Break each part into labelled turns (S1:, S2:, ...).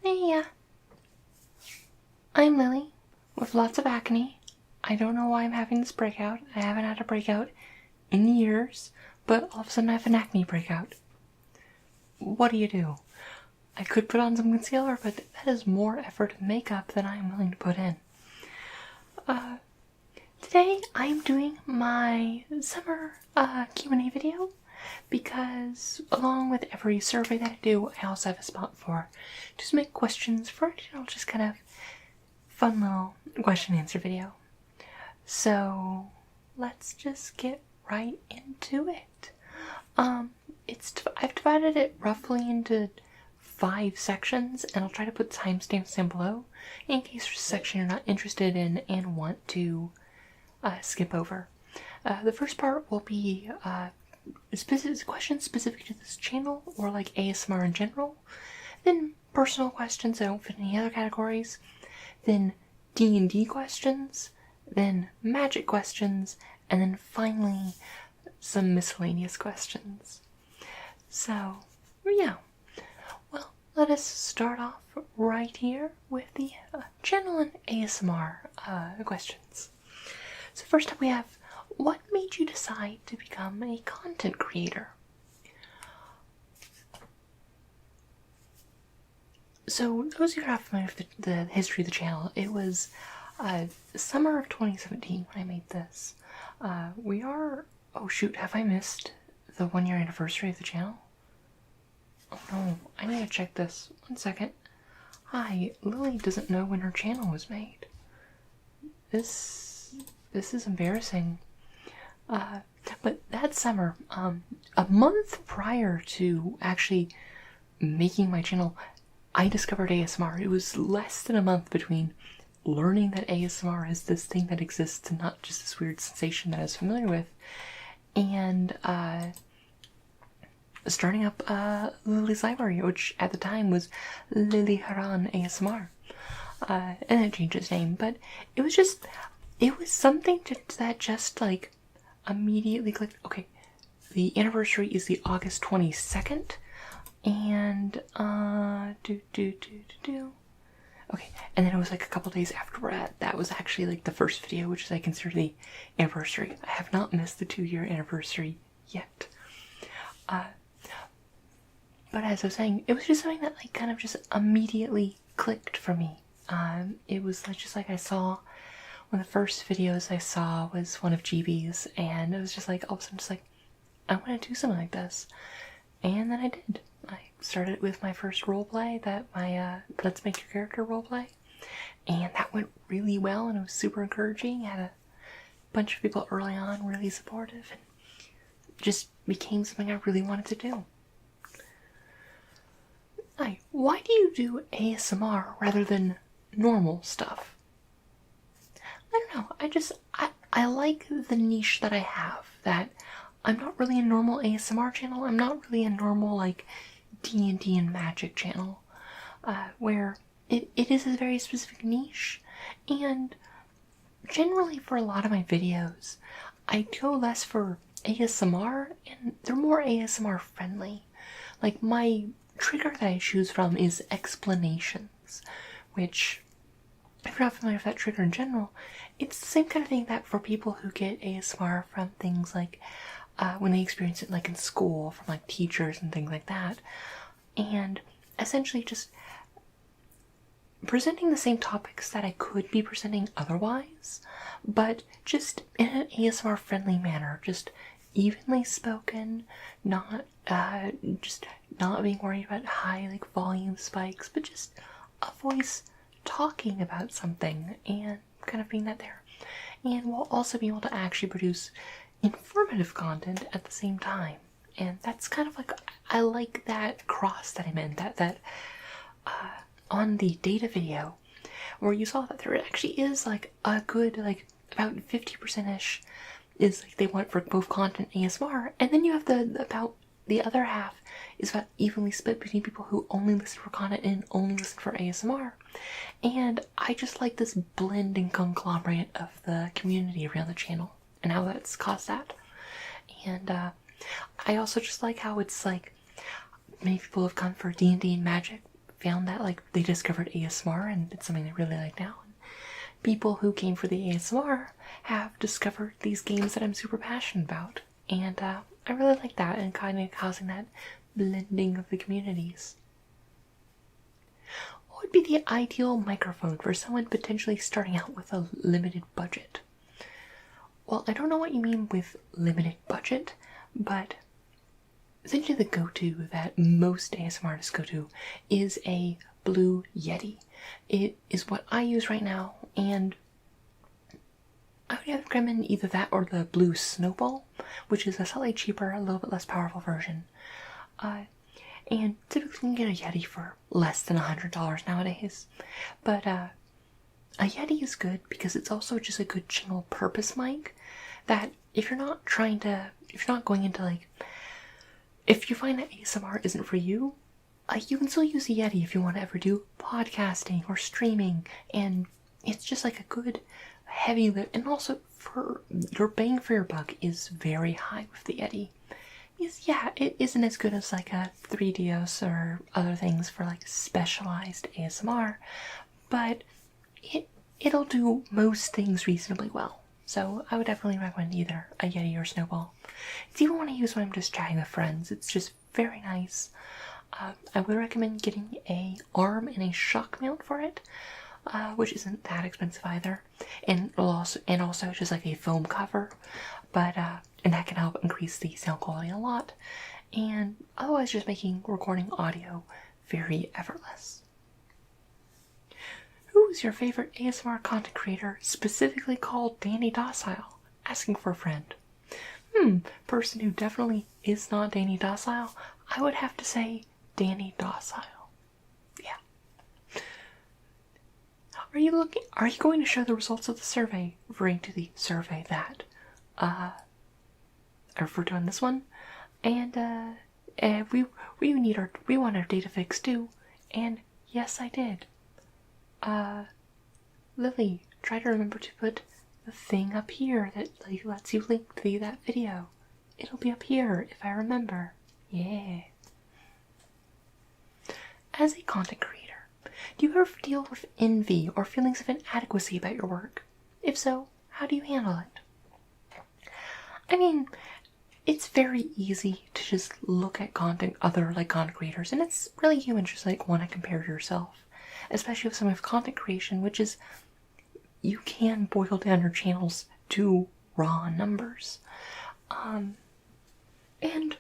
S1: Hey, I'm Lily, with lots of acne. I don't know why I'm having this breakout. I haven't had a breakout in years, but all of a sudden I have an acne breakout. What do you do? I could put on some concealer, but that is more effort and makeup than I am willing to put in. Today I'm doing my summer Q&A video because along with every survey that I do, I also have a spot for just make questions for just kind of fun little question and answer video. So let's just get right into it. I've divided it roughly into 5 sections, and I'll try to put timestamps down below in case there's a section you're not interested in and want to skip over. The first part will be questions specific to this channel or like ASMR in general, then personal questions that don't fit in any other categories, then D&D questions, then magic questions, and then finally some miscellaneous questions. So, yeah. Well, let us start off right here with the channel and ASMR questions. So first up we have, what made you decide to become a content creator? So those of you who are not familiar with the history of the channel, it was summer of 2017 when I made this. Oh shoot, have I missed the 1-year anniversary of the channel? Oh no, I need to check this. 1 second. Hi, Lily doesn't know when her channel was made. This is embarrassing. But that summer, a month prior to actually making my channel, I discovered ASMR. It was less than a month between learning that ASMR is this thing that exists and not just this weird sensation that I was familiar with, and starting up Lily's Library, which at the time was Lily Haran ASMR. And it changed its name, but it was something that just like immediately clicked. Okay, the anniversary is the August 22nd, and okay, and then it was like a couple days after that was actually like the first video, which is I consider the anniversary. I have not missed the 2-year anniversary yet. But as I was saying, it was just something that like kind of just immediately clicked for me. It was like, just like I saw one of the first videos I saw was one of GB's, and it was just like all of a sudden just like, I want to do something like this. And then I did. I started with my first roleplay, my Let's Make Your Character roleplay, and that went really well and it was super encouraging. I had a bunch of people early on really supportive, and just became something I really wanted to do. Hi, why do you do ASMR rather than normal stuff? I don't know, I like the niche that I have, that I'm not really a normal ASMR channel, I'm not really a normal like D&D and magic channel, where it is a very specific niche, and generally for a lot of my videos, I go less for ASMR, and they're more ASMR friendly. Like my trigger that I choose from is explanations, which, if you're not familiar with that trigger in general, it's the same kind of thing that for people who get ASMR from things like when they experience it like in school from like teachers and things like that, and essentially just presenting the same topics that I could be presenting otherwise, but just in an ASMR friendly manner, just evenly spoken, not being worried about high like volume spikes, but just a voice talking about something and kind of being that there. And we'll also be able to actually produce informative content at the same time. And that's kind of like, I like that cross that I'm in, that on the data video where you saw that there actually is like a good, like about 50%-ish is like they want for both content and ASMR, and then you have about the other half is about evenly split between people who only listen for content and only listen for ASMR. And I just like this blend and conglomerate of the community around the channel and how that's caused that. And I also just like how it's like many people have come for D&D and magic found that like they discovered ASMR and it's something they really like now. And people who came for the ASMR have discovered these games that I'm super passionate about, and I really like that, and kind of causing that blending of the communities. What would be the ideal microphone for someone potentially starting out with a limited budget? Well, I don't know what you mean with limited budget, but essentially the go-to that most ASMR artists go to is a Blue Yeti. It is what I use right now, and I would recommend either that or the Blue Snowball, which is a slightly cheaper, a little bit less powerful version. And typically you can get a Yeti for less than $100 nowadays. But a Yeti is good because it's also just a good general purpose mic that if you're not going into like, if you find that ASMR isn't for you, you can still use a Yeti if you want to ever do podcasting or streaming, and it's just like a good heavy lift, and also for your bang for your buck is very high with the Yeti. Yeah, it isn't as good as like a 3DOS or other things for like specialized ASMR, but it'll do most things reasonably well. So I would definitely recommend either a Yeti or Snowball. If you want to use when I'm just chatting with friends, it's just very nice. I would recommend getting a arm and a shock mount for it, which isn't that expensive either, and also just like a foam cover, but and that can help increase the sound quality a lot, and otherwise just making recording audio very effortless. Who is your favorite ASMR content creator specifically called Danny Docile? Asking for a friend. Person who definitely is not Danny Docile, I would have to say Danny Docile. Yeah. Are you going to show the results of the survey, referring to the survey that I referred to on this one? And we want our data fixed too. And yes, I did. Lily, try to remember to put the thing up here that like lets you link to that video. It'll be up here if I remember. Yeah. As a content creator, do you ever deal with envy or feelings of inadequacy about your work? If so, how do you handle it? I mean, it's very easy to just look at other content creators, and it's really human just like want to compare yourself, especially with some of content creation, which is you can boil down your channels to raw numbers. And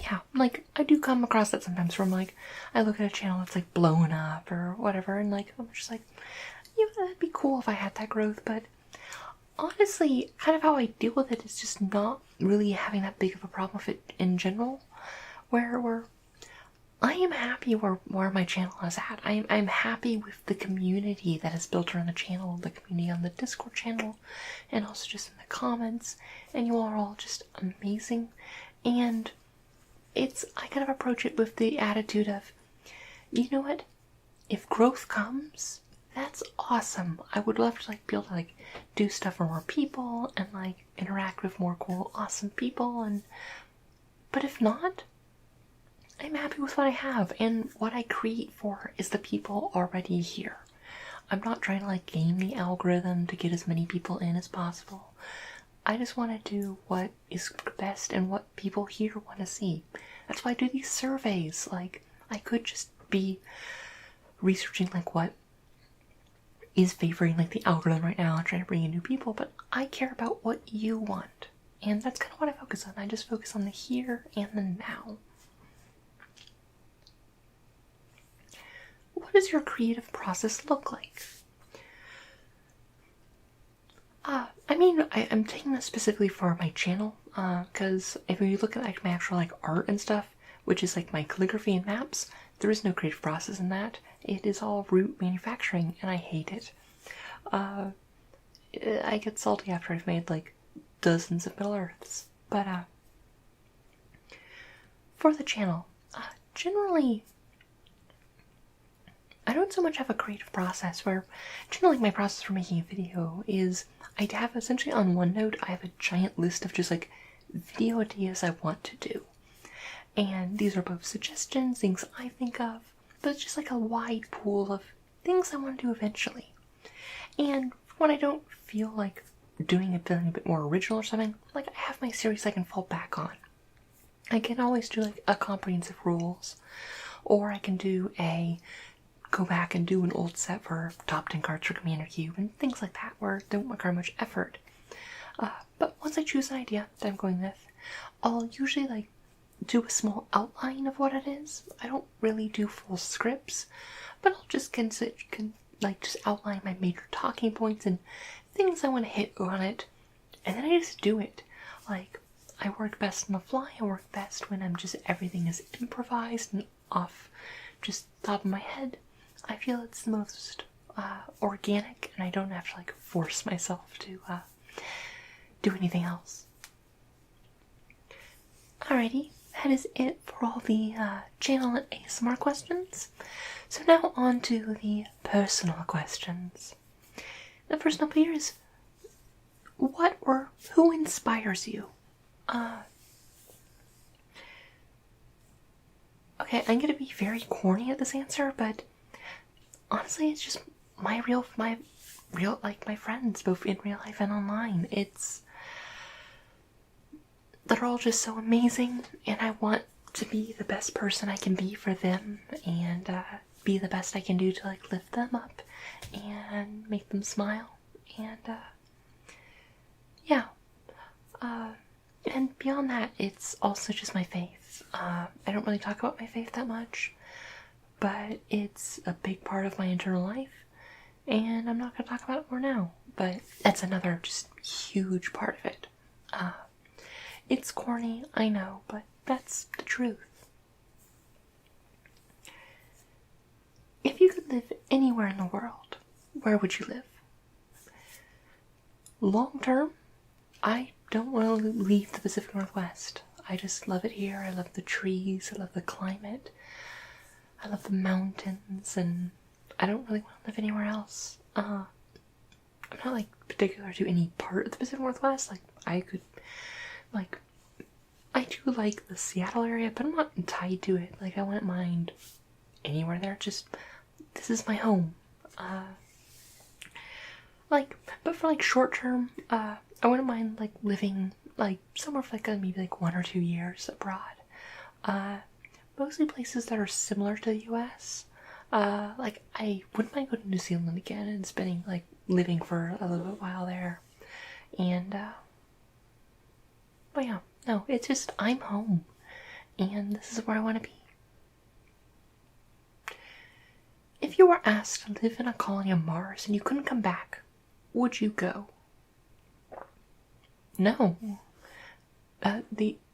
S1: yeah, like I do come across that sometimes from like I look at a channel that's like blown up or whatever, and like I'm just like, yeah, that'd be cool if I had that growth, but honestly, kind of how I deal with it is just not really having that big of a problem with it in general, where I am happy where my channel is at. I'm happy with the community that is built around the channel, the community on the Discord channel, and also just in the comments, and you all are all just amazing, and I kind of approach it with the attitude of, you know what, if growth comes, that's awesome. I would love to like be able to like do stuff for more people and like interact with more cool, awesome people, but if not, I'm happy with what I have, and what I create for is the people already here. I'm not trying to like game the algorithm to get as many people in as possible. I just want to do what is best and what people here want to see. That's why I do these surveys. Like, I could just be researching like what is favoring like the algorithm right now and trying to bring in new people, but I care about what you want. And that's kind of what I focus on. I just focus on the here and the now. What does your creative process look like? I mean, I'm taking this specifically for my channel, because if you look at like my actual like art and stuff, which is like my calligraphy and maps, there is no creative process in that. It is all root manufacturing, and I hate it. I get salty after I've made like dozens of Middle Earths, but for the channel, generally, I don't so much have a creative process, where generally my process for making a video is I have essentially on OneNote, I have a giant list of just like video ideas I want to do. And these are both suggestions, things I think of, but it's just like a wide pool of things I want to do eventually. And when I don't feel like doing it feeling a bit more original or something, like I have my series I can fall back on. I can always do like a comprehensive rules, or I can go back and do an old set for top 10 cards for Commander Cube and things like that where they don't require much effort. But once I choose an idea that I'm going with, I'll usually like do a small outline of what it is. I don't really do full scripts, but I'll just just outline my major talking points and things I want to hit on it, and then I just do it. Like, I work best on the fly. I work best when everything is improvised and off just top of my head. I feel it's the most organic, and I don't have to like force myself to do anything else. Alrighty, that is it for all the channel and ASMR questions. So now on to the personal questions. The first up here is, what or who inspires you? Okay, I'm gonna be very corny at this answer, but honestly, it's just my friends, both in real life and online. They're all just so amazing, and I want to be the best person I can be for them, and be the best I can do to like lift them up and make them smile, and yeah. And beyond that, it's also just my faith. I don't really talk about my faith that much, but it's a big part of my internal life, and I'm not going to talk about it more now, but that's another just huge part of it. It's corny, I know, but that's the truth. If you could live anywhere in the world, where would you live? Long term, I don't want to leave the Pacific Northwest. I just love it here. I love the trees, I love the climate, I love the mountains, and I don't really want to live anywhere else. I'm not like particular to any part of the Pacific Northwest. Like, I do like the Seattle area, but I'm not tied to it. Like, I wouldn't mind anywhere there. Just, this is my home. But for like short term, I wouldn't mind like living like somewhere for like maybe like 1 or 2 years abroad. Mostly places that are similar to the US. Like, I wouldn't mind going to New Zealand again and living for a little bit while there. And, but yeah, no, it's just, I'm home. And this is where I want to be. If you were asked to live in a colony on Mars and you couldn't come back, would you go? No.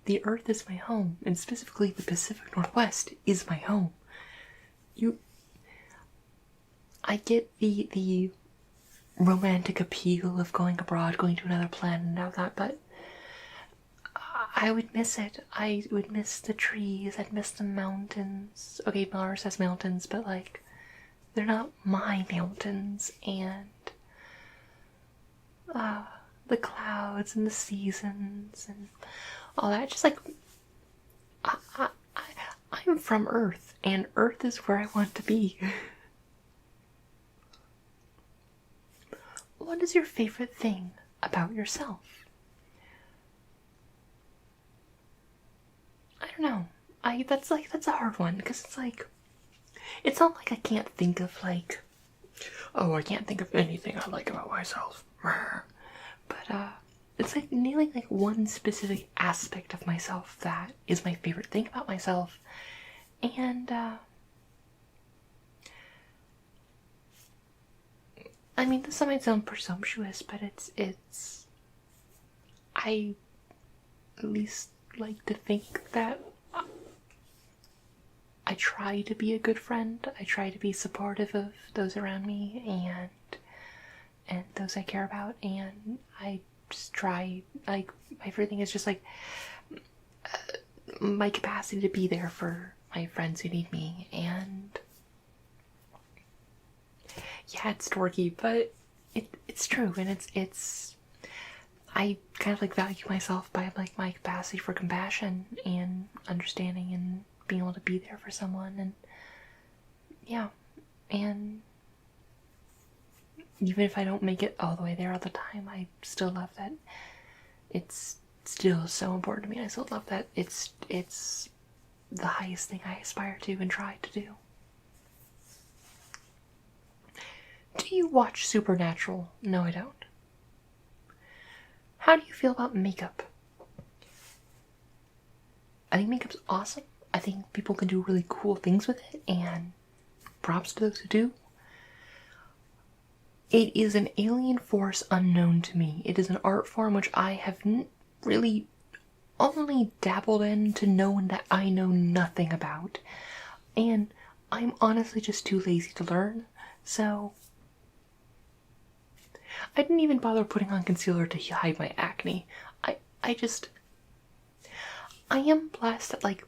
S1: The Earth is my home, and specifically the Pacific Northwest is my home. I get the romantic appeal of going abroad, going to another planet and all that, but I would miss it. I would miss the trees, I'd miss the mountains. Okay, Mars has mountains, but like, they're not my mountains, and the clouds and the seasons and all that. Just like, I'm from Earth, and Earth is where I want to be. What is your favorite thing about yourself? I don't know. That's a hard one, because it's like, it's not like I can't think of like, oh, I can't think of anything I like about myself. But it's like nailing like one specific aspect of myself that is my favorite thing about myself. And I mean, this might sound presumptuous, but it's I at least like to think that I try to be a good friend. I try to be supportive of those around me and those I care about, and I just try, like, my favorite thing is just like my capacity to be there for my friends who need me. And yeah, it's dorky, but it's true, and it's I kind of like value myself by like my capacity for compassion and understanding and being able to be there for someone, and yeah, and even if I don't make it all the way there all the time, I still love that it's still so important to me. I still love that it's the highest thing I aspire to and try to do. Do you watch Supernatural? No, I don't. How do you feel about makeup? I think makeup's awesome. I think people can do really cool things with it, and props to those who do. It is an alien force unknown to me. It is an art form which I have really only dabbled in to know that I know nothing about. And I'm honestly just too lazy to learn, so I didn't even bother putting on concealer to hide my acne. I am blessed that, like,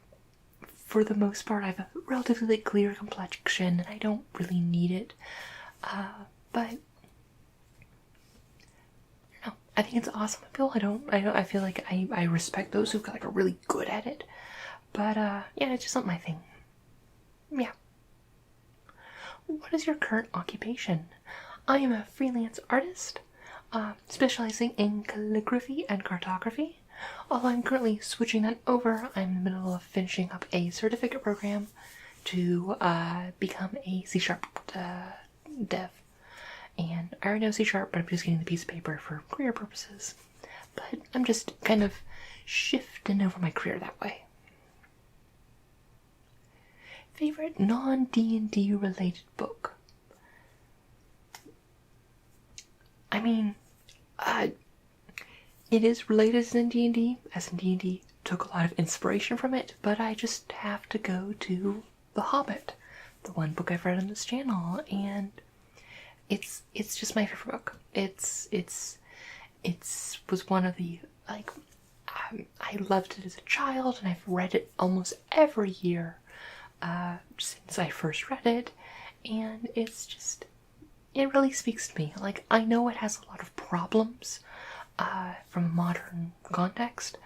S1: for the most part, I have a relatively like, clear complexion, and I don't really need it. But no, I think it's awesome. I feel like I respect those who like are really good at it. But yeah, it's just not my thing. Yeah. What is your current occupation? I am a freelance artist, specializing in calligraphy and cartography. Although I'm currently switching that over, I'm in the middle of finishing up a certificate program to become a C# dev. And I already know C#, but I'm just getting the piece of paper for career purposes. But I'm just kind of shifting over my career that way. Favorite non-D&D related book? I mean, it is related to D&D, as in D&D took a lot of inspiration from it, but I just have to go to The Hobbit, the one book I've read on this channel, and it's just my favorite book. It's was one of the, like, I loved it as a child, and I've read it almost every year since I first read it, and it really speaks to me. Like, I know it has a lot of problems from a modern context,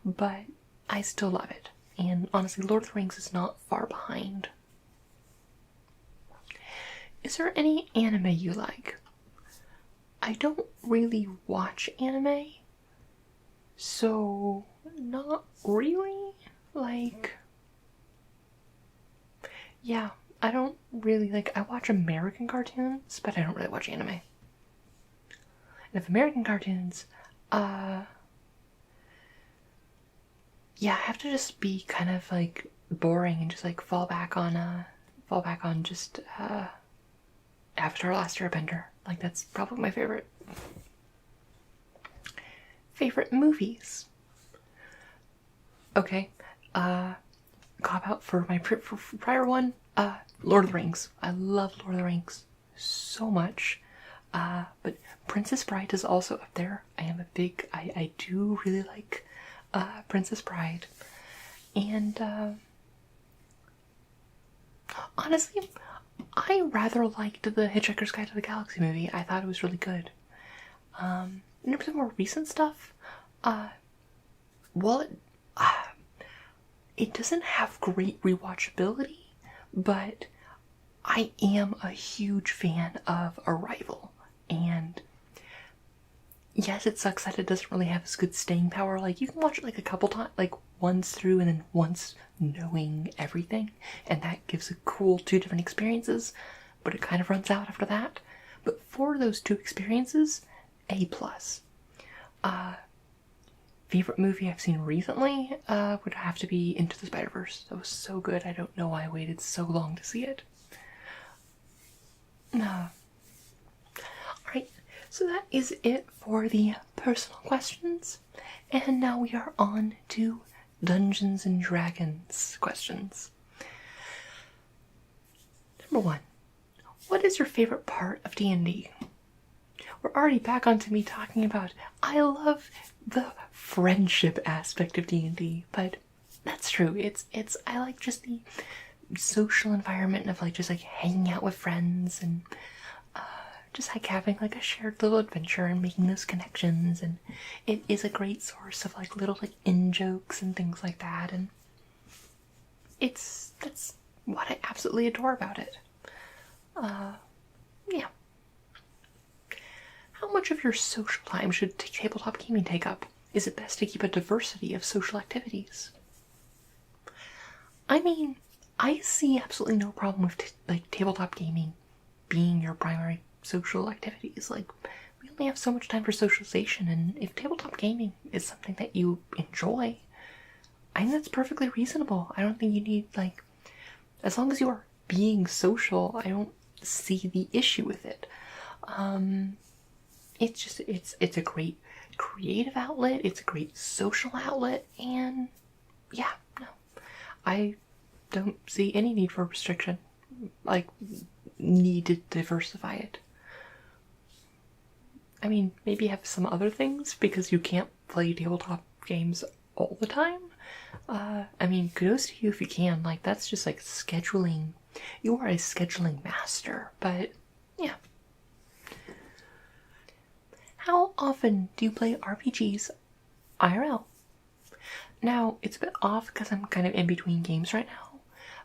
S1: but I still love it. And honestly, Lord of the Rings is not far behind. Is there any anime you like? I don't really watch anime, so not really. Like, yeah, I don't really I watch American cartoons, but I don't really watch anime. And if American cartoons, yeah, I have to just be kind of like boring and just like fall back on just Avatar: Last Airbender. Like, that's probably my favorite. Favorite movies? Okay, cop out for my prior one. Lord of the Rings. I love Lord of the Rings so much. But Princess Bride is also up there. I do really like Princess Bride. And honestly, I rather liked the Hitchhiker's Guide to the Galaxy movie. I thought it was really good. In terms of more recent stuff, well, it doesn't have great rewatchability, but I am a huge fan of Arrival. And yes, it sucks that it doesn't really have as good staying power. Like, you can watch it like a couple times, like once through and then once knowing everything, and that gives a cool 2 different experiences, but it kind of runs out after that. But for those 2 experiences, A+. Favorite movie I've seen recently would have to be Into the Spider-Verse. That was so good. I don't know why I waited so long to see it. Alright, so that is it for the personal questions. And now we are on to Dungeons and Dragons questions. Number 1. What is your favorite part of D&D? We're already back onto me talking about I love the friendship aspect of D&D, but that's true. I like just the social environment of just hanging out with friends and just like having like a shared little adventure and making those connections, and it is a great source of like little like in-jokes and things like that, and that's what I absolutely adore about it. Yeah. How much of your social time should tabletop gaming take up? Is it best to keep a diversity of social activities? I mean, I see absolutely no problem with like tabletop gaming being your primary social activities. Like, we only have so much time for socialization, and if tabletop gaming is something that you enjoy, I think that's perfectly reasonable. I don't think you need, like, as long as you are being social, I don't see the issue with it. It's just, it's a great creative outlet, it's a great social outlet, and yeah, no. I don't see any need for restriction. Like, need to diversify it. I mean, maybe have some other things because you can't play tabletop games all the time. I mean, kudos to you if you can. Like, that's just like scheduling. You are a scheduling master, but yeah. How often do you play RPGs IRL? Now, it's a bit off because I'm kind of in between games right now,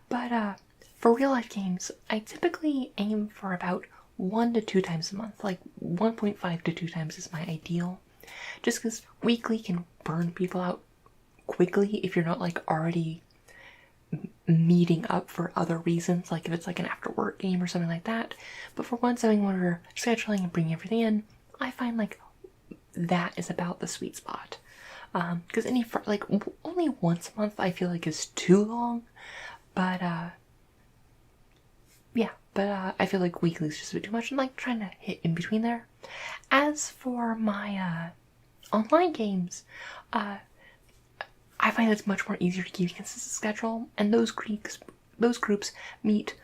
S1: but for real life games, I typically aim for about 1 to 2 times a month. Like 1.5 to 2 times is my ideal. Just because weekly can burn people out quickly if you're not like already meeting up for other reasons, like if it's like an after work game or something like that. But for once having one where scheduling and bringing everything in, I find like that is about the sweet spot. Because like only once a month I feel like is too long, but yeah, but I feel like weekly is just a bit too much, and like trying to hit in between there. As for my online games, I find it's much more easier to keep a consistent schedule, and those groups meet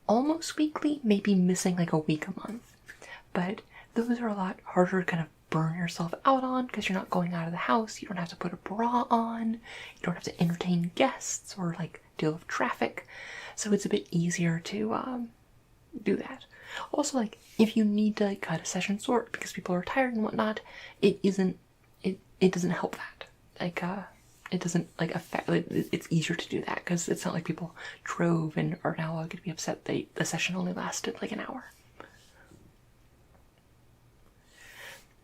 S1: almost weekly, maybe missing like a week a month. But those are a lot harder to kind of burn yourself out on because you're not going out of the house, you don't have to put a bra on, you don't have to entertain guests or like deal with traffic. So it's a bit easier to do that. Also, like, if you need to like cut a session short because people are tired and whatnot, it doesn't help that. Like, it doesn't like affect. It's easier to do that because it's not like people drove and are now going to be upset that the session only lasted like an hour.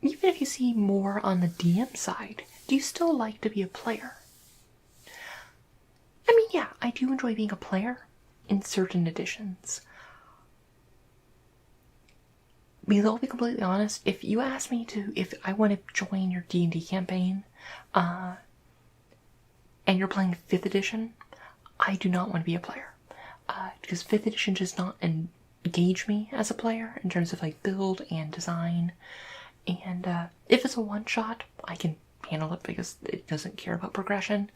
S1: Even if you see more on the DM side, do you still like to be a player? I mean, yeah, I do enjoy being a player in certain editions. Because I'll be completely honest, if you ask me if I want to join your D&D campaign, and you're playing 5th edition, I do not want to be a player. Because 5th edition does not engage me as a player in terms of like build and design. And if it's a one-shot, I can handle it because it doesn't care about progression.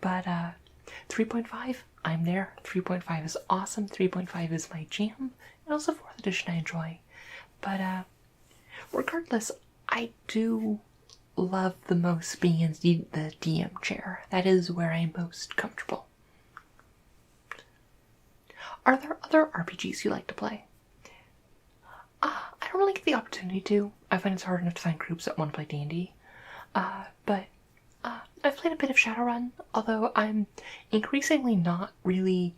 S1: But 3.5, I'm there. 3.5 is awesome. 3.5 is my jam. And also 4th edition I enjoy. But regardless, I do love the most being in the DM chair. That is where I'm most comfortable. Are there other RPGs you like to play? I don't really get the opportunity to. I find it's hard enough to find groups that want to play D&D. But I've played a bit of Shadowrun, although I'm increasingly not really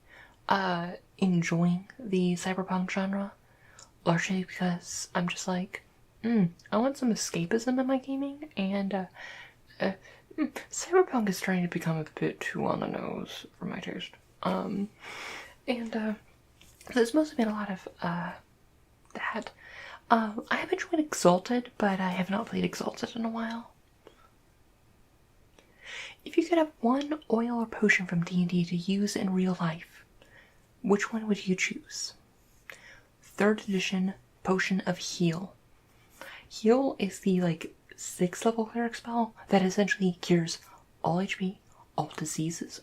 S1: enjoying the cyberpunk genre, largely because I'm just like, I want some escapism in my gaming, and cyberpunk is trying to become a bit too on the nose for my taste. There's mostly been a lot of that. I have enjoyed Exalted, but I have not played Exalted in a while. If you could have one oil or potion from D&D to use in real life, which one would you choose? 3rd edition Potion of Heal. Heal is the like 6th level cleric spell that essentially cures all HP, all diseases,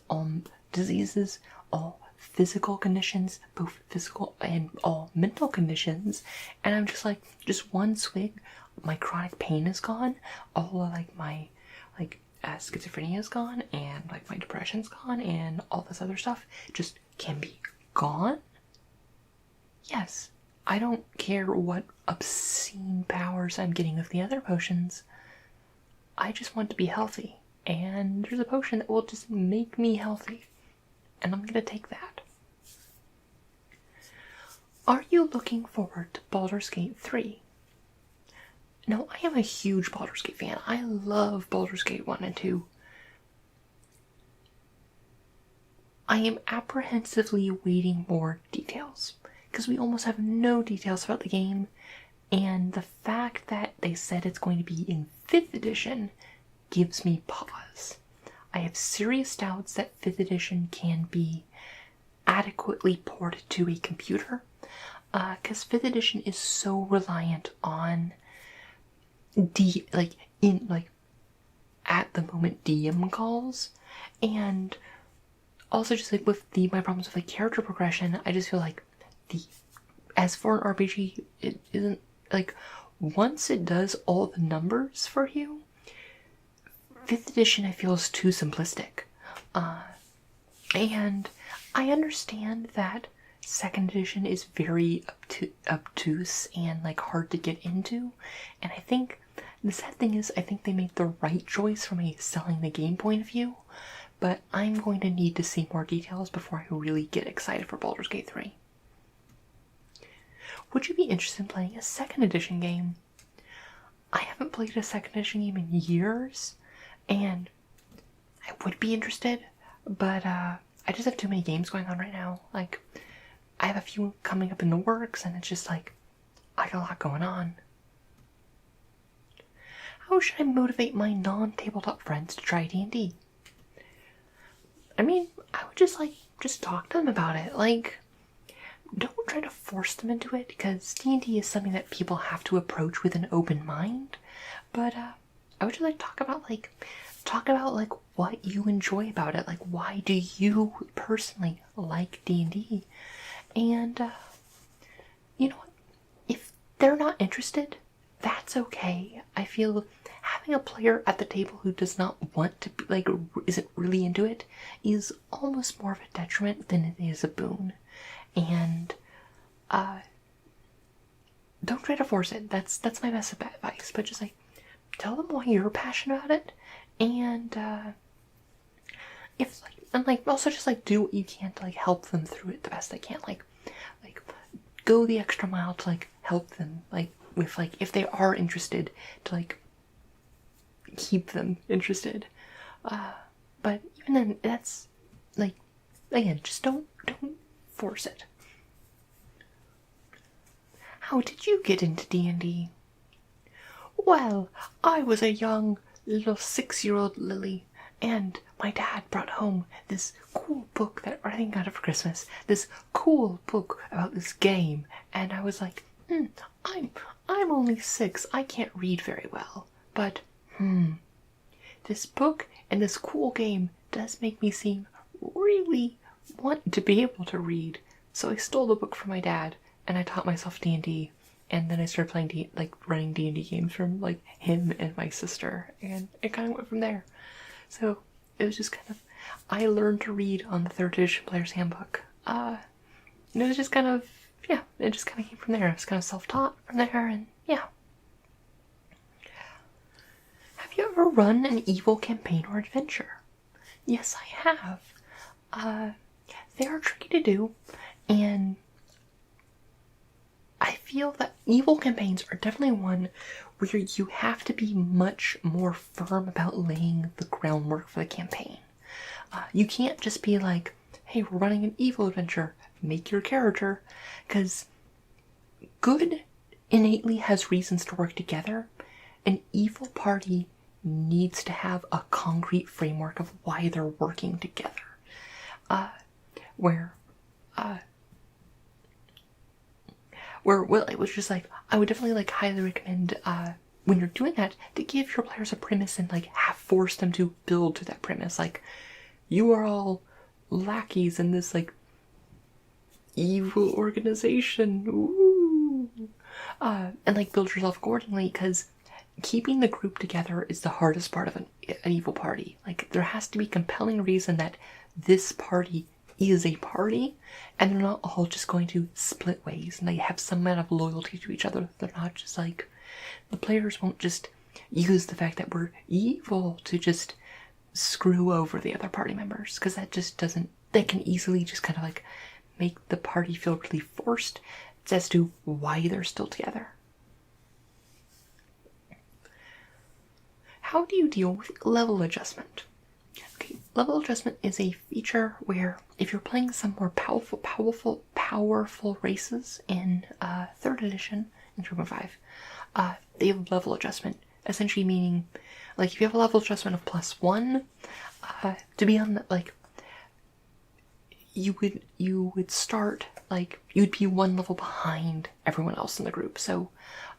S1: all physical conditions, both physical and all mental conditions. And I'm just like, just one swig, my chronic pain is gone, all of like my like schizophrenia is gone, and like my depression's gone, and all this other stuff just can be gone. Yes, I don't care what obscene powers I'm getting with the other potions. I just want to be healthy. And there's a potion that will just make me healthy. And I'm gonna take that. Are you looking forward to Baldur's Gate 3? No, I am a huge Baldur's Gate fan. I love Baldur's Gate 1 and 2. I am apprehensively awaiting more details, because we almost have no details about the game, and the fact that they said it's going to be in 5th edition gives me pause. I have serious doubts that 5th edition can be adequately ported to a computer, because 5th edition is so reliant on at the moment DM calls, and also just like with my problems with like character progression, I just feel like as for an RPG, it isn't like, once it does all the numbers for you, 5th edition I feel is too simplistic. And I understand that 2nd edition is very obtuse and like hard to get into, and I think the sad thing is I think they made the right choice from a selling the game point of view, but I'm going to need to see more details before I really get excited for Baldur's Gate 3. Would you be interested in playing a 2nd edition game? I haven't played a 2nd edition game in years, and I would be interested, but I just have too many games going on right now. Like, I have a few coming up in the works, and it's just like, I got a lot going on. How should I motivate my non-tabletop friends to try D&D? I mean, I would just talk to them about it. Like, don't try to force them into it, because D&D is something that people have to approach with an open mind. But I would just talk about what you enjoy about it. Like, why do you personally like D&D? And you know what? If they're not interested, that's okay. I feel having a player at the table who does not want to be, isn't really into it, is almost more of a detriment than it is a boon. And don't try to force it. That's my best advice. But just tell them why you're passionate about it, and also just do what you can to help them through it the best they can. Like go the extra mile to help them with if they are interested, to keep them interested. But even then, that's again, just don't force it. How did you get into D&D? Well, I was a young little 6-year-old Lily, and my dad brought home this cool book that I think got it for Christmas. This cool book about this game, and I was like, I'm only 6. I can't read very well, but this book and this cool game does make me seem really want to be able to read. So I stole the book from my dad, and I taught myself D&D. And then I started playing running D&D games from him and my sister, and it kind of went from there. So it was just I learned to read on the 3rd edition Player's Handbook. And it was just it just came from there. I was kind of self-taught from there, and yeah. Have you ever run an evil campaign or adventure? Yes, I have. They are tricky to do, and I feel that evil campaigns are definitely one where you have to be much more firm about laying the groundwork for the campaign. You can't just be like, hey, we're running an evil adventure, make your character, because good innately has reasons to work together. An evil party needs to have a concrete framework of why they're working together. It was just I would definitely highly recommend when you're doing that to give your players a premise and force them to build to that premise. You are all lackeys in this evil organization, ooh. And build yourself accordingly, because keeping the group together is the hardest part of an evil party. There has to be compelling reason that this party is a party, and they're not all just going to split ways, and they have some amount of loyalty to each other. They're not just like, the players won't just use the fact that we're evil to just screw over the other party members, because that just doesn't, that can easily just kind of like make the party feel really forced as to why they're still together. How do you deal with level adjustment? Okay, level adjustment is a feature where if you're playing some more powerful races in 3rd edition, in 3.5, they have level adjustment, essentially meaning, like, if you have a level adjustment of +1, to be on the, like, you would start, like, you'd be 1 level behind everyone else in the group. So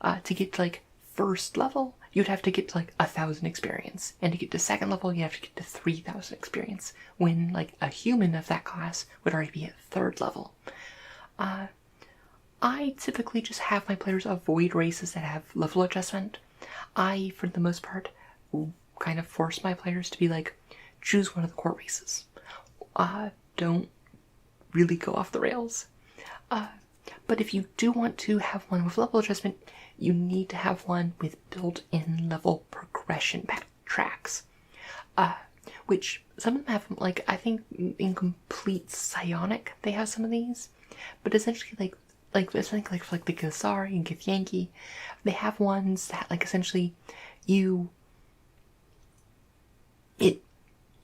S1: to get to, like, 1st level, you'd have to get to, like, 1,000 experience, and to get to 2nd level you have to get to 3,000 experience, when, like, a human of that class would already be at 3rd level. I typically just have my players avoid races that have level adjustment. I, for the most part, kind of force my players to be like, choose one of the core races. Don't really go off the rails. But if you do want to have one with level adjustment, you need to have one with built-in level progression tracks. Which some of them have, like, I think in Complete Psionic they have some of these, but essentially like I think like for like the Githari and Githyanki, they have ones that, like, essentially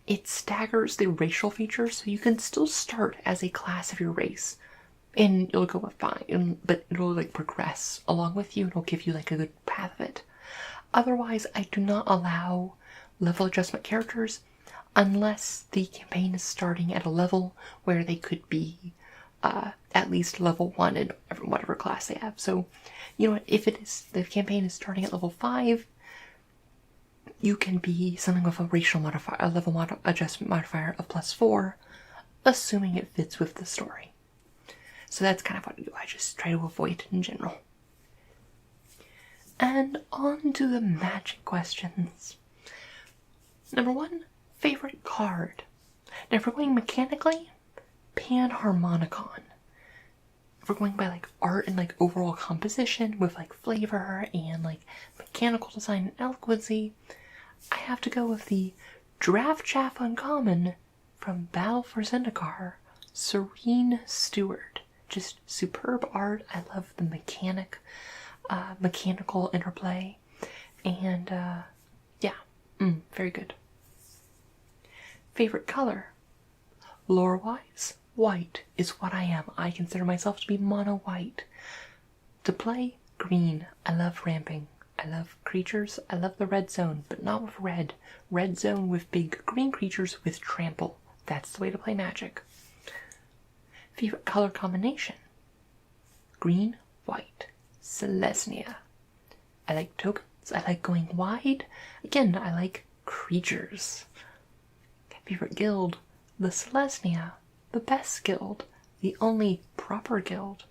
S1: it staggers the racial features, so you can still start as a class of your race, and it'll go fine, but it'll, like, progress along with you, and it'll give you, like, a good path of it. Otherwise, I do not allow level adjustment characters unless the campaign is starting at a level where they could be at least level 1 in whatever class they have. So, you know what, if the campaign is starting at level 5, you can be something with a racial modifier, a level adjustment modifier of +4, assuming it fits with the story. So that's kind of what I do. I just try to avoid it in general. And on to the magic questions. Number 1, favorite card. Now, if we're going mechanically, Panharmonicon. If we're going by, like, art and, like, overall composition with, like, flavor and, like, mechanical design and eloquency, I have to go with the Draft Chaff Uncommon from Battle for Zendikar, Serene Steward. Just superb art. I love the mechanical interplay, and yeah, very good. Favorite color? Lore-wise, white is what I am. I consider myself to be mono-white. To play, green. I love ramping. I love creatures. I love the red zone, but not with red. Red zone with big green creatures with trample. That's the way to play Magic. Favorite color combination? Green, white. Selesnya. I like tokens. I like going wide. Again, I like creatures. Favorite guild? The Selesnya. The best guild. The only proper guild.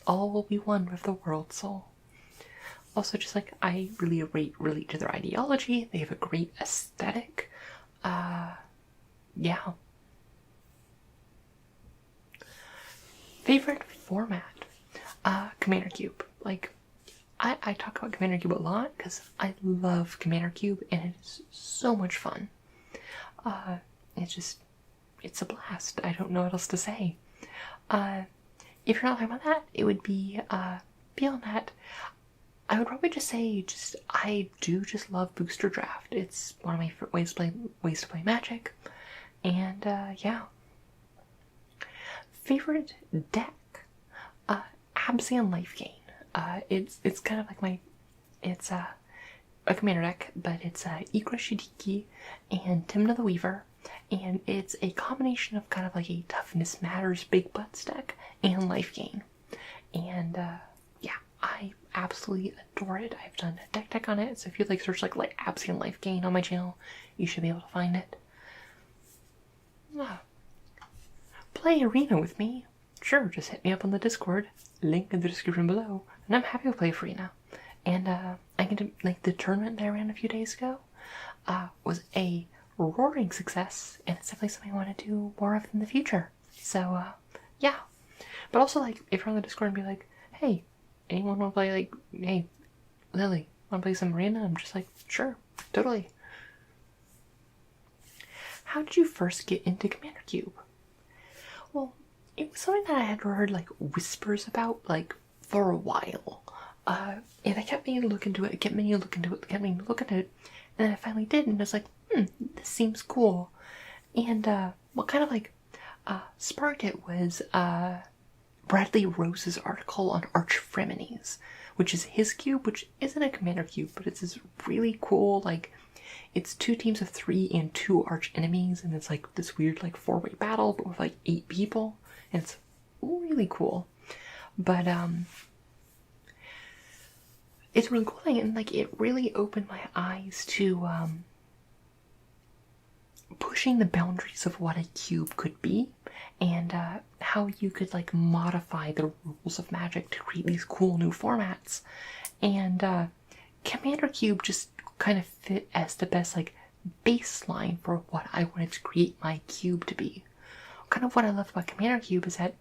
S1: All will be one with the World Soul. Also, just, like, I really relate to their ideology. They have a great aesthetic. Yeah. Favorite format? Commander Cube. Like, I talk about Commander Cube a lot because I love Commander Cube and it is so much fun. It's a blast. I don't know what else to say. If you're not talking about that, it would be, beyond that, I would probably just say, I do just love Booster Draft. It's one of my favorite ways to play Magic. And, yeah. Favorite deck? Absian Life Gain. It's kind of like it's a commander deck, but it's Ikra Shidiki and Timna the Weaver, and it's a combination of kind of like a Toughness Matters Big Butts deck and Life Gain. And, yeah, I absolutely adore it. I've done a deck on it, so if you like search like Absian Life Gain on my channel, you should be able to find it. Play Arena with me? Sure, just hit me up on the Discord, link in the description below, and I'm happy to play Arena. And I can do, like, the tournament that I ran a few days ago was a roaring success, and it's definitely something I want to do more of in the future. So, yeah. But also, like, if you're on the Discord and be like, hey, anyone want to play, like, hey, Lily, want to play some Marina? I'm just like, sure, totally. How did you first get into Commander Cube? Well, it was something that I had heard, like, whispers about, like, for a while. And I kept meaning to look into it, kept meaning to look into it, and then I finally did, and I was like, this seems cool. And, what kind of, like, sparked it was, Bradley Rose's article on Arch Frenemies, which is his cube, which isn't a Commander Cube, but it's this really cool, like, it's 2 teams of 3 and 2 arch enemies, and it's like this weird, like, 4-way battle, but with like 8 people, and it's really cool. But, it's a really cool thing, and, like, it really opened my eyes to, pushing the boundaries of what a cube could be, and how you could, like, modify the rules of Magic to create these cool new formats. And Commander Cube just kind of fit as the best, like, baseline for what I wanted to create my cube to be. Kind of what I love about Commander Cube is that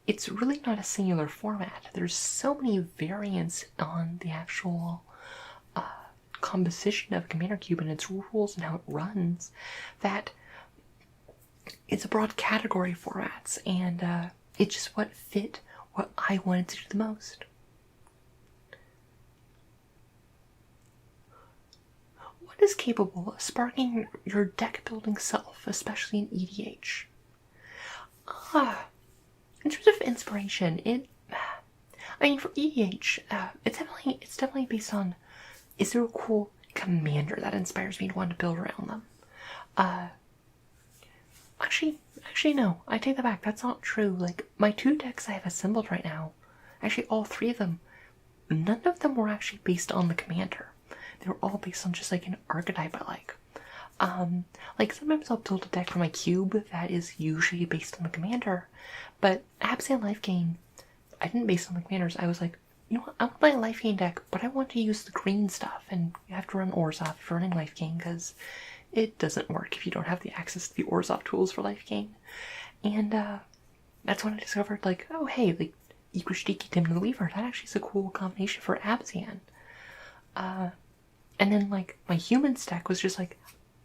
S1: it's really not a singular format. There's so many variants on the actual composition of a Commander Cube and its rules and how it runs, that it's a broad category of formats, and it's just what fit what I wanted to do the most. What is capable of sparking your deck building self, especially in EDH? In terms of inspiration, for EDH, it's definitely based on, is there a cool commander that inspires me to want to build around them? Actually, no. I take that back. That's not true. Like, my 2 decks I have assembled right now, actually all 3 of them, none of them were actually based on the commander. They were all based on just, like, an archetype I like. Like, sometimes I'll build a deck for my cube that is usually based on the commander, but Abzan Life Gain, I didn't base it on the commanders. I was like, you know what, I want to play a Life Gain deck, but I want to use the green stuff, and you have to run Orzhov if you're running Life Gain, because it doesn't work if you don't have the access to the Orzhov tools for Life Gain. And that's when I discovered, like, oh hey, like, Ikrashtiki Tim the Weaver, that actually is a cool combination for Abzan. And then, like, my human stack was just like,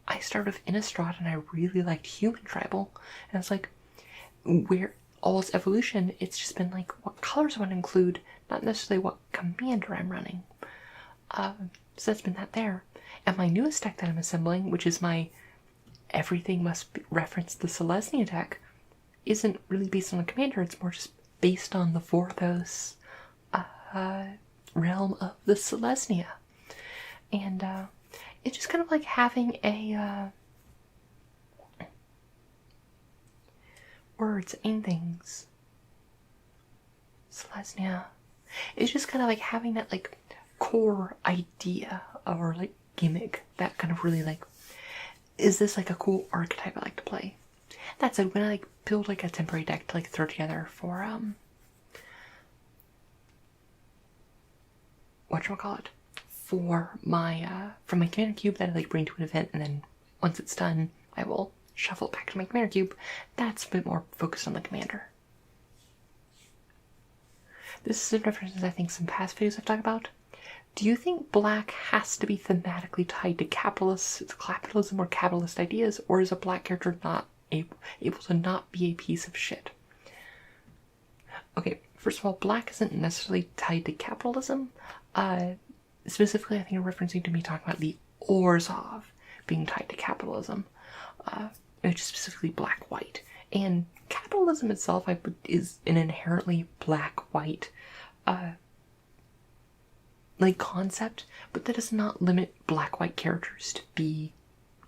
S1: I started with Innistrad and I really liked human tribal, and it's like, where all this evolution, it's just been like, what colors I want to include, not necessarily what commander I'm running. So that's been that there. And my newest deck that I'm assembling, which is my everything must reference the Selesnya deck, isn't really based on a commander, it's more just based on the Vorthos realm of the Selesnya. And it's just kind of like having a words and things. Selesnya. It's just kind of like having that, like, core idea or, like, gimmick that kind of really, like, is this, like, a cool archetype I like to play? That said, when I, like, build, like, a temporary deck to, like, throw together for whatchamacallit, for my from my Commander Cube that I, like, bring to an event, and then once it's done I will shuffle it back to my Commander Cube. That's a bit more focused on the commander. This is a reference to, I think, some past videos I've talked about. Do you think black has to be thematically tied to capitalism or capitalist ideas, or is a black character not able to not be a piece of shit? Okay, first of all, black isn't necessarily tied to capitalism. Specifically, I think you're referencing to me talking about the Orzhov being tied to capitalism, which is specifically black-white. And capitalism itself, is an inherently black-white like concept, but that does not limit black-white characters to be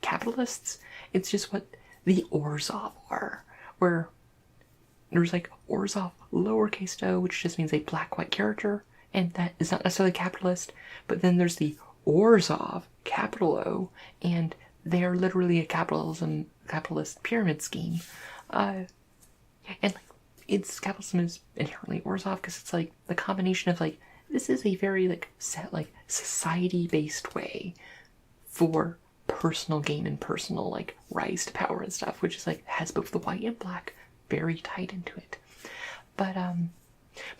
S1: capitalists. It's just what the Orzhov are, where there's, like, Orzhov lowercase o, which just means a black-white character, and that is not necessarily capitalist, but then there's the Orzhov, capital O, and they are literally a capitalist pyramid scheme. And, like, capitalism is inherently Orzhov because it's, like, the combination of, like, this is a very, like, society-based way for personal gain and personal, like, rise to power and stuff, which is, like, has both the white and black very tied into it. But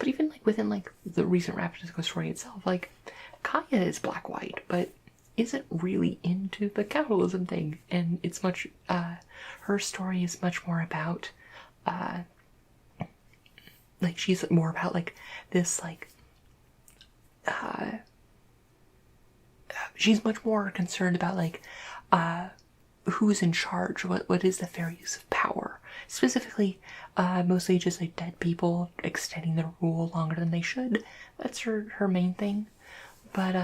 S1: even like within like the recent Rapid story itself, like Kaya is black-white, but isn't really into the capitalism thing, and it's much her story is much more about like she's more about like this like she's much more concerned about like who's in charge, what is the fair use of power, specifically mostly just like dead people extending their rule longer than they should. That's her main thing. But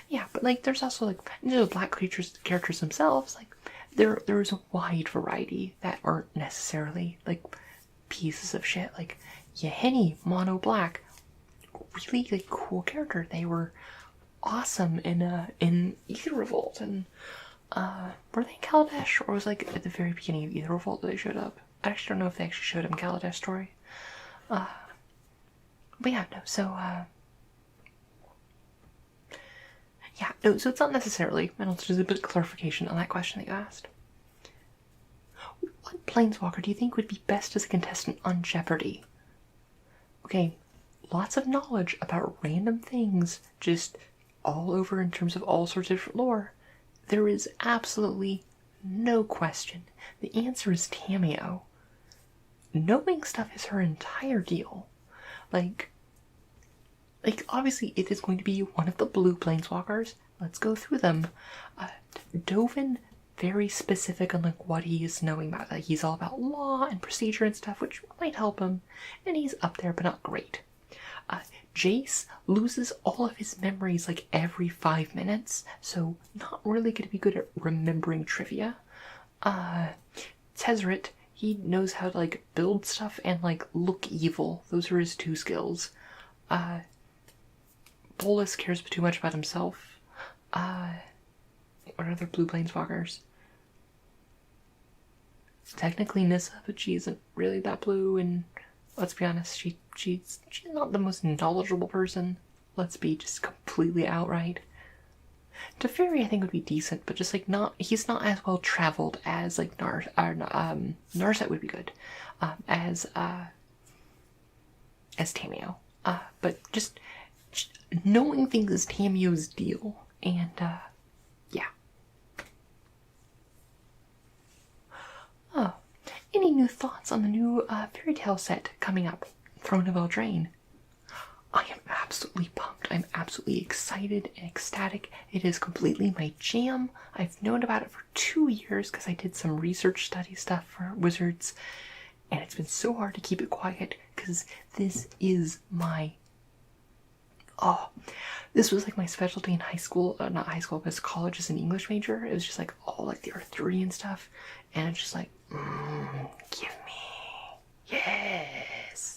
S1: yeah, but like there's also like, you know, black characters themselves, like there's a wide variety that aren't necessarily like pieces of shit. Like Yeheni, mono black, really like cool character. They were awesome in Ether Revolt, and were they in Kaladesh, or was like at the very beginning of Ether Revolt that they showed up? I actually don't know if they actually showed him Kaladesh story. But yeah, no, so yeah, no, so it's not necessarily, and also just a bit of clarification on that question that you asked. What planeswalker do you think would be best as a contestant on Jeopardy? Okay, lots of knowledge about random things, just all over in terms of all sorts of different lore. There is absolutely no question. The answer is Tameo. Knowing stuff is her entire deal. Like obviously it is going to be one of the blue planeswalkers. Let's go through them. Dovin, very specific on like what he is knowing about. Like he's all about law and procedure and stuff, which might help him. And he's up there, but not great. Jace loses all of his memories like every 5 minutes, so not really going to be good at remembering trivia. Tezzeret, he knows how to like build stuff and like look evil. Those are his two skills. Bolus cares too much about himself. What are other blue planeswalkers? Technically Nissa, but she isn't really that blue, and let's be honest, she's not the most knowledgeable person. Let's be just completely outright. Teferi I think would be decent, but just like he's not as well traveled as like Narset would be good, as Tameo. But just knowing things is Tameo's deal, and yeah. Oh, any new thoughts on the new fairy tale set coming up, Throne of Eldraine? I am absolutely pumped. I'm absolutely excited and ecstatic. It is completely my jam. I've known about it for 2 years because I did some research study stuff for Wizards, and it's been so hard to keep it quiet because this is my... Oh, this was like my specialty in high school, not high school, but college as an English major. It was just like all like the Arthurian stuff, and it's just like, give me, yes.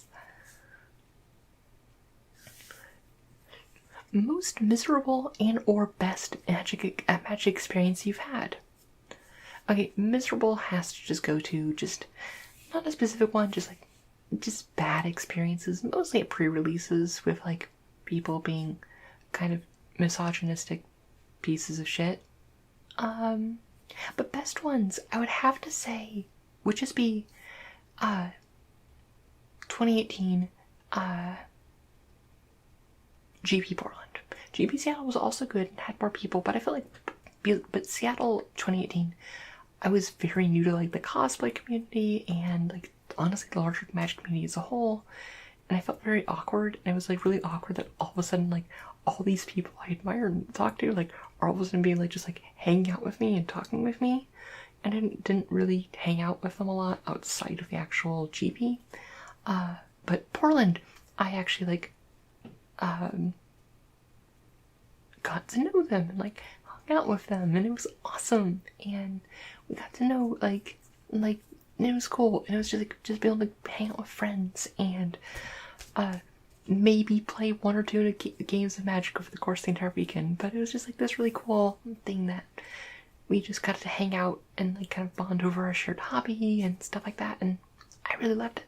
S1: Most miserable and or best magic experience you've had? Okay, miserable has to just go to just, not a specific one, just bad experiences, mostly at pre-releases with like people being kind of misogynistic pieces of shit. But best ones, I would have to say, would just be 2018 GP Portland. GP Seattle was also good and had more people, but I feel like, but Seattle 2018, I was very new to like the cosplay community and like honestly the larger Magic community as a whole, and I felt very awkward. And it was like really awkward that all of a sudden like all these people I admired and talked to like are all of a sudden being like just like hanging out with me and talking with me, and I didn't really hang out with them a lot outside of the actual GP. But Portland, I actually like got to know them and like hung out with them, and it was awesome, and we got to know like it was cool, and it was just like just being able to hang out with friends and maybe play 1 or 2 games of Magic over the course of the entire weekend. But it was just like this really cool thing that we just got to hang out and like kind of bond over our shared hobby and stuff like that, and I really loved it.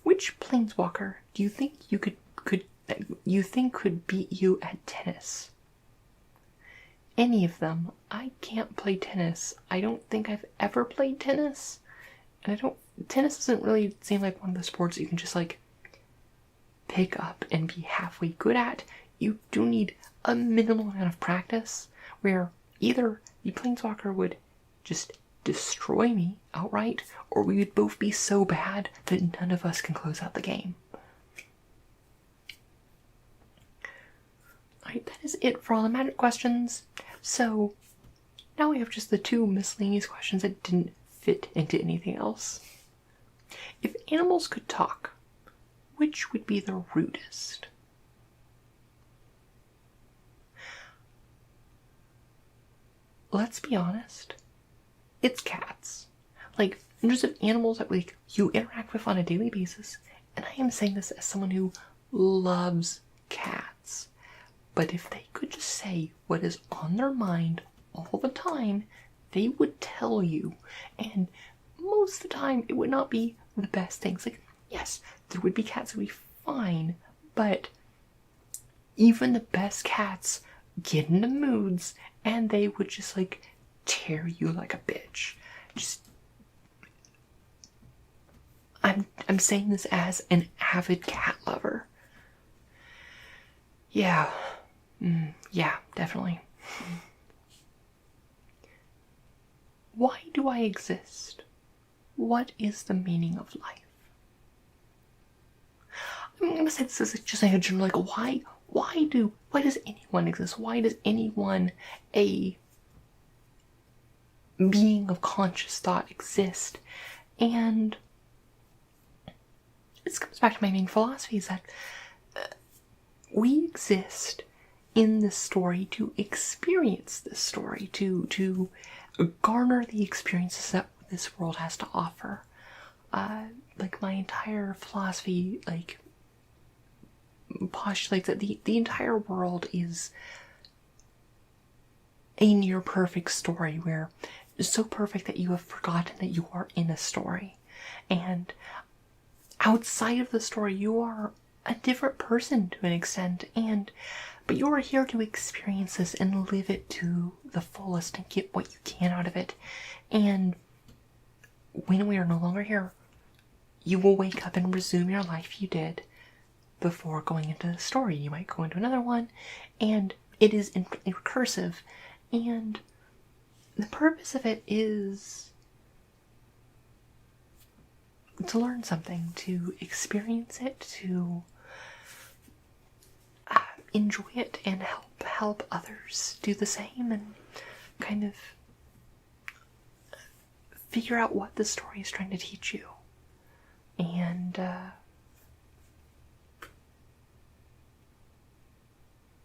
S1: Which planeswalker do you think could beat you at tennis? any of them. I can't play tennis. I don't think I've ever played tennis. And tennis doesn't really seem like one of the sports that you can just like pick up and be halfway good at. You do need a minimal amount of practice, where either the planeswalker would just destroy me outright, or we would both be so bad that none of us can close out the game. Alright, that is it for all the magic questions. So now we have just the 2 miscellaneous questions that didn't fit into anything else. If animals could talk, which would be the rudest? Let's be honest, it's cats. Like, in terms of animals that like you interact with on a daily basis, and I am saying this as someone who loves cats. But if they could just say what is on their mind all the time, they would tell you. And most of the time, it would not be the best things. Like, yes, there would be cats that would be fine, but even the best cats get into moods and they would just like tear you like a bitch. Just, I'm saying this as an avid cat lover. Yeah. Yeah, definitely. Why do I exist? What is the meaning of life? I'm gonna say this as just like a general, like, why does anyone exist? Why does anyone, a being of conscious thought, exist? And this comes back to my main philosophy, is that we exist in this story to experience this story, to garner the experiences that this world has to offer. Like, my entire philosophy, like, postulates that the entire world is a near perfect story, where it's so perfect that you have forgotten that you are in a story. And outside of the story, you are a different person to an extent, but you are here to experience this and live it to the fullest and get what you can out of it. And when we are no longer here, you will wake up and resume your life you did before going into the story. You might go into another one, and it is infinitely recursive. And the purpose of it is to learn something, to experience it, to enjoy it, and help others do the same, and kind of figure out what the story is trying to teach you. And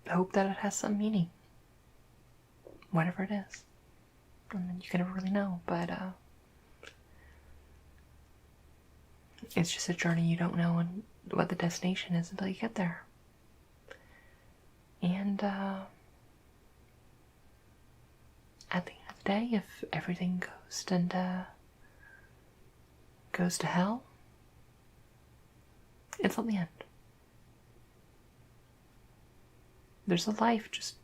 S1: hope that it has some meaning, whatever it is. And you can never really know, but it's just a journey. You don't know what the destination is until you get there. And at the end of the day, if everything goes to hell, it's not the end. There's a life just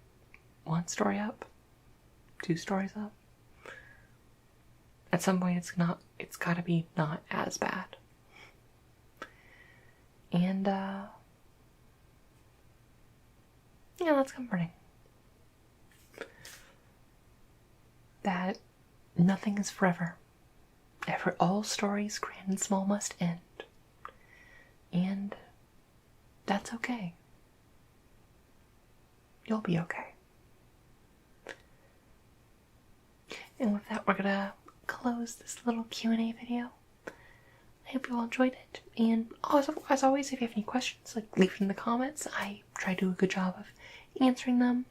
S1: one story up, 2 stories up. At some point, it's gotta be not as bad. And yeah, that's comforting. That nothing is forever. All stories, grand and small, must end. And that's okay. You'll be okay. And with that, we're gonna close this little Q&A video. I hope you all enjoyed it. And as always, if you have any questions, like, leave it in the comments. I try to do a good job of answering them.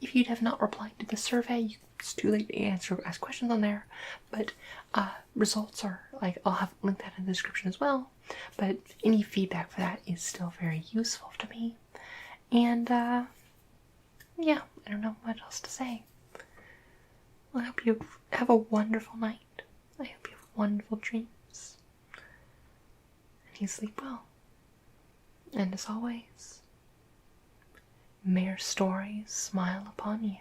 S1: If you have not replied to the survey, it's too late to ask questions on there. But results are, like, I'll have linked that in the description as well. But any feedback for that is still very useful to me. And yeah, I don't know what else to say. Well, I hope you have a wonderful night. I hope you have wonderful dreams. And you sleep well. And as always, may your stories smile upon you.